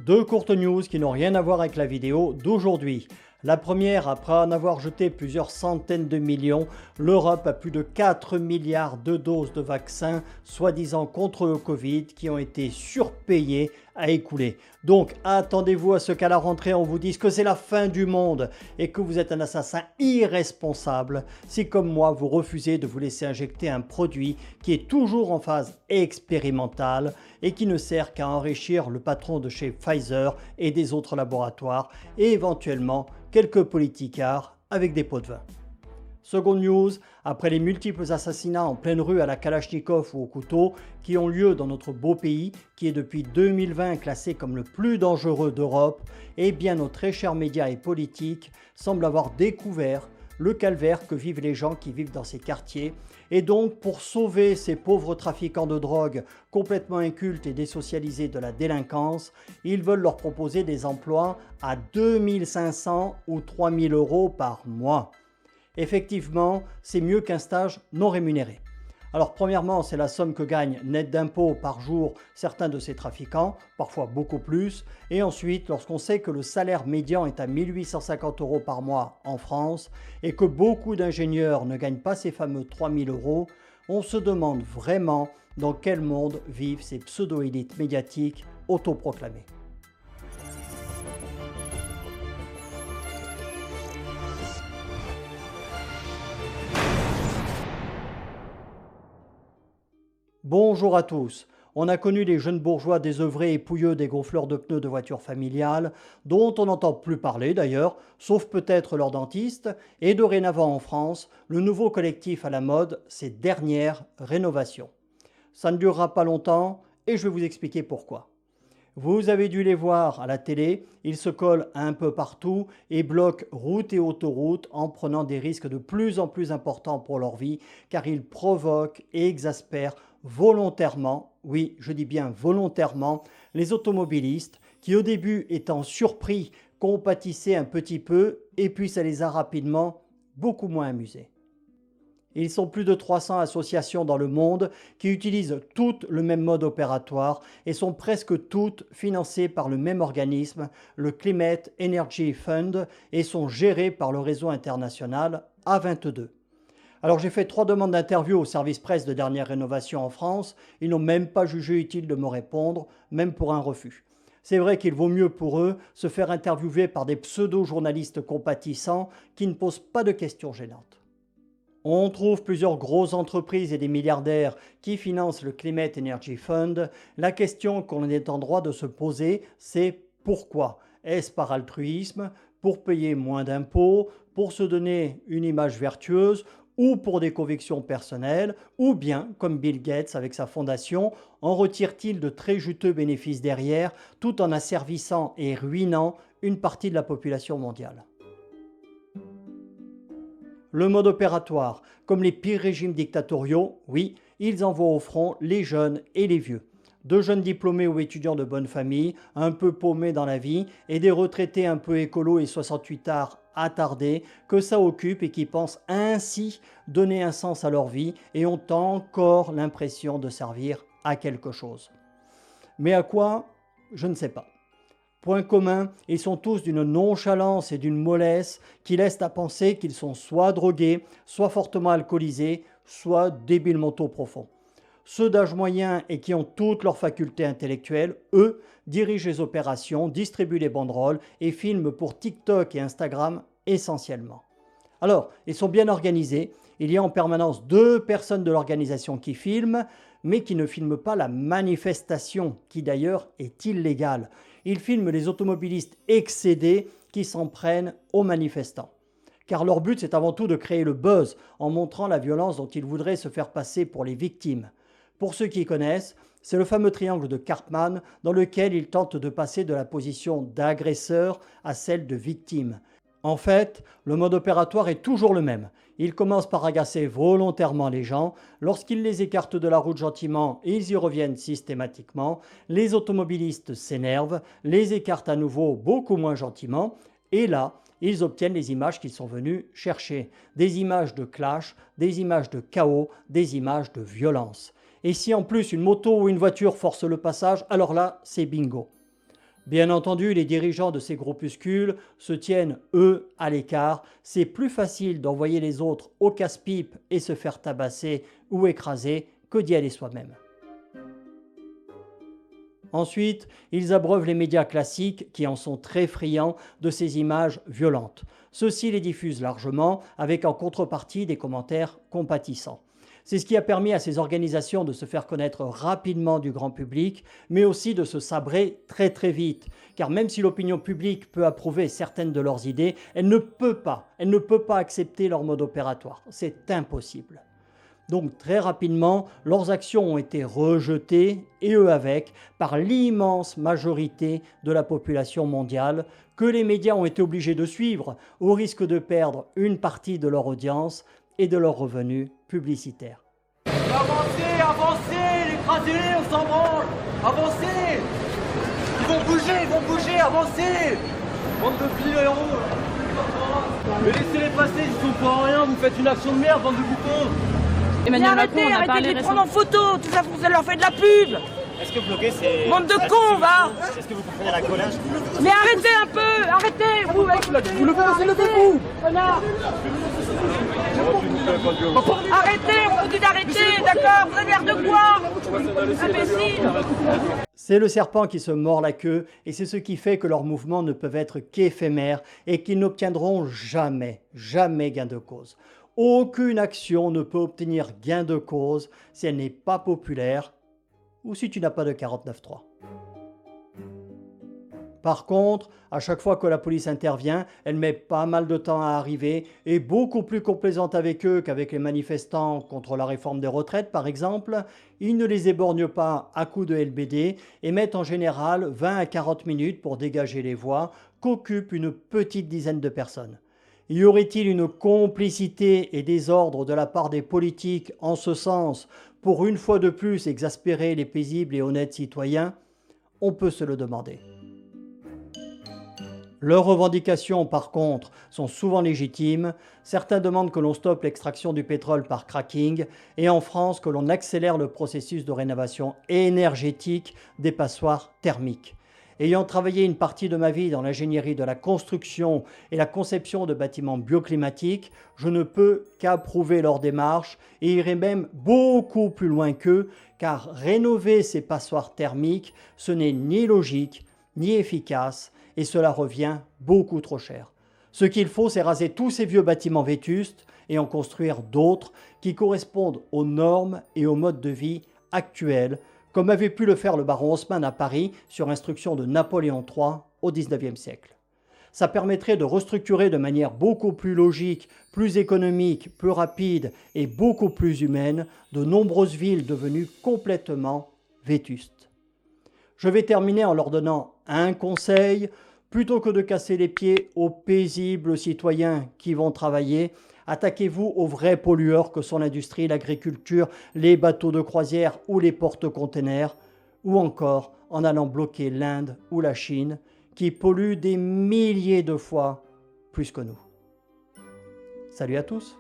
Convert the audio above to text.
Deux courtes news qui n'ont rien à voir avec la vidéo d'aujourd'hui. La première, après en avoir jeté plusieurs centaines de millions, l'Europe a plus de 4 milliards de doses de vaccins, soi-disant contre le Covid, qui ont été surpayées à écouler. Donc attendez-vous à ce qu'à la rentrée on vous dise que c'est la fin du monde et que vous êtes un assassin irresponsable si comme moi vous refusez de vous laisser injecter un produit qui est toujours en phase expérimentale et qui ne sert qu'à enrichir le patron de chez Pfizer et des autres laboratoires et éventuellement quelques politicards avec des pots de vin. Seconde news, après les multiples assassinats en pleine rue à la Kalachnikov ou au couteau qui ont lieu dans notre beau pays, qui est depuis 2020 classé comme le plus dangereux d'Europe, eh bien nos très chers médias et politiques semblent avoir découvert le calvaire que vivent les gens qui vivent dans ces quartiers. Et donc, pour sauver ces pauvres trafiquants de drogue complètement incultes et désocialisés de la délinquance, ils veulent leur proposer des emplois à 2 500 ou 3 000 euros par mois. Effectivement, c'est mieux qu'un stage non rémunéré. Alors premièrement, c'est la somme que gagnent net d'impôts par jour certains de ces trafiquants, parfois beaucoup plus. Et ensuite, lorsqu'on sait que le salaire médian est à 1 850 euros par mois en France et que beaucoup d'ingénieurs ne gagnent pas ces fameux 3 000 euros, on se demande vraiment dans quel monde vivent ces pseudo-élites médiatiques autoproclamées. Bonjour à tous. On a connu les jeunes bourgeois désœuvrés et pouilleux des gonfleurs de pneus de voitures familiales, dont on n'entend plus parler d'ailleurs, sauf peut-être leurs dentistes, et dorénavant en France, le nouveau collectif à la mode, ces dernières rénovations. Ça ne durera pas longtemps et je vais vous expliquer pourquoi. Vous avez dû les voir à la télé, ils se collent un peu partout et bloquent routes et autoroutes en prenant des risques de plus en plus importants pour leur vie car ils provoquent et exaspèrent volontairement, oui je dis bien volontairement, les automobilistes qui au début étant surpris compatissaient un petit peu et puis ça les a rapidement beaucoup moins amusés. Ils sont plus de 300 associations dans le monde qui utilisent toutes le même mode opératoire et sont presque toutes financées par le même organisme, le Climate Energy Fund, et sont gérées par le réseau international A22. Alors j'ai fait 3 demandes d'interview au service presse de dernière rénovation en France, ils n'ont même pas jugé utile de me répondre, même pour un refus. C'est vrai qu'il vaut mieux pour eux se faire interviewer par des pseudo-journalistes compatissants qui ne posent pas de questions gênantes. On trouve plusieurs grosses entreprises et des milliardaires qui financent le Climate Energy Fund. La question qu'on est en droit de se poser, c'est pourquoi? Est-ce par altruisme, pour payer moins d'impôts, pour se donner une image vertueuse ou pour des convictions personnelles, ou bien, comme Bill Gates avec sa fondation, en retire-t-il de très juteux bénéfices derrière, tout en asservissant et ruinant une partie de la population mondiale? Le mode opératoire, comme les pires régimes dictatoriaux, oui, ils envoient au front les jeunes et les vieux. De jeunes diplômés ou étudiants de bonne famille, un peu paumés dans la vie, et des retraités un peu écolos et 68ards attardés que ça occupe et qui pensent ainsi donner un sens à leur vie et ont encore l'impression de servir à quelque chose. Mais à quoi? Je ne sais pas. Point commun, ils sont tous d'une nonchalance et d'une mollesse qui laissent à penser qu'ils sont soit drogués, soit fortement alcoolisés, soit débiles mentaux profonds. Ceux d'âge moyen et qui ont toutes leurs facultés intellectuelles, eux, dirigent les opérations, distribuent les banderoles et filment pour TikTok et Instagram essentiellement. Alors, ils sont bien organisés, il y a en permanence 2 personnes de l'organisation qui filment, mais qui ne filment pas la manifestation, qui d'ailleurs est illégale. Ils filment les automobilistes excédés qui s'en prennent aux manifestants. Car leur but, c'est avant tout de créer le buzz en montrant la violence dont ils voudraient se faire passer pour les victimes. Pour ceux qui connaissent, c'est le fameux triangle de Karpman dans lequel ils tentent de passer de la position d'agresseur à celle de victime. En fait, le mode opératoire est toujours le même. Ils commencent par agacer volontairement les gens. Lorsqu'ils les écartent de la route gentiment, ils y reviennent systématiquement. Les automobilistes s'énervent, les écartent à nouveau beaucoup moins gentiment. Et là, ils obtiennent les images qu'ils sont venus chercher. Des images de clash, des images de chaos, des images de violence. Et si en plus une moto ou une voiture force le passage, alors là, c'est bingo. Bien entendu, les dirigeants de ces groupuscules se tiennent, eux, à l'écart. C'est plus facile d'envoyer les autres au casse-pipe et se faire tabasser ou écraser que d'y aller soi-même. Ensuite, ils abreuvent les médias classiques qui en sont très friands de ces images violentes. Ceux-ci les diffusent largement avec en contrepartie des commentaires compatissants. C'est ce qui a permis à ces organisations de se faire connaître rapidement du grand public, mais aussi de se sabrer très très vite. Car même si l'opinion publique peut approuver certaines de leurs idées, elle ne peut pas accepter leur mode opératoire. C'est impossible. Donc très rapidement, leurs actions ont été rejetées, et eux avec, par l'immense majorité de la population mondiale, que les médias ont été obligés de suivre, au risque de perdre une partie de leur audience et de leurs revenus publicitaires. Avancez, avancez, écrasez-les, on s'en branle. Avancez. Ils vont bouger, avancez. Bande de filéraux. Mais laissez-les passer, ils sont pas en rien, vous faites une action de merde, bande de boutons. Emmanuel Macron, on a parlé de les prendre en photo, tout ça, ça leur fait de la pub. Est-ce que bloquer, c'est... Bande de cons, va. Est-ce que vous comprenez la colère? Mais arrêtez un peu, arrêtez, vous levez, connard. Arrêtez, on vous dit d'arrêter, d'accord? Vous avez l'air de quoi? Imbécile. C'est le serpent qui se mord la queue et c'est ce qui fait que leurs mouvements ne peuvent être qu'éphémères et qu'ils n'obtiendront jamais gain de cause. Aucune action ne peut obtenir gain de cause si elle n'est pas populaire ou si tu n'as pas de 49.3. Par contre, à chaque fois que la police intervient, elle met pas mal de temps à arriver et beaucoup plus complaisante avec eux qu'avec les manifestants contre la réforme des retraites par exemple. Ils ne les éborgnent pas à coups de LBD et mettent en général 20 à 40 minutes pour dégager les voies qu'occupent une petite dizaine de personnes. Y aurait-il une complicité et des ordres de la part des politiques en ce sens pour une fois de plus exaspérer les paisibles et honnêtes citoyens? On peut se le demander. Leurs revendications, par contre, sont souvent légitimes. Certains demandent que l'on stoppe l'extraction du pétrole par cracking et en France que l'on accélère le processus de rénovation énergétique des passoires thermiques. Ayant travaillé une partie de ma vie dans l'ingénierie de la construction et la conception de bâtiments bioclimatiques, je ne peux qu'approuver leur démarche et irai même beaucoup plus loin qu'eux, car rénover ces passoires thermiques, ce n'est ni logique ni efficace et cela revient beaucoup trop cher. Ce qu'il faut, c'est raser tous ces vieux bâtiments vétustes et en construire d'autres qui correspondent aux normes et aux modes de vie actuels, comme avait pu le faire le baron Haussmann à Paris sur instruction de Napoléon III au XIXe siècle. Ça permettrait de restructurer de manière beaucoup plus logique, plus économique, plus rapide et beaucoup plus humaine de nombreuses villes devenues complètement vétustes. Je vais terminer en leur donnant un conseil. Plutôt que de casser les pieds aux paisibles citoyens qui vont travailler, attaquez-vous aux vrais pollueurs que sont l'industrie, l'agriculture, les bateaux de croisière ou les porte-containers, ou encore en allant bloquer l'Inde ou la Chine, qui polluent des milliers de fois plus que nous. Salut à tous!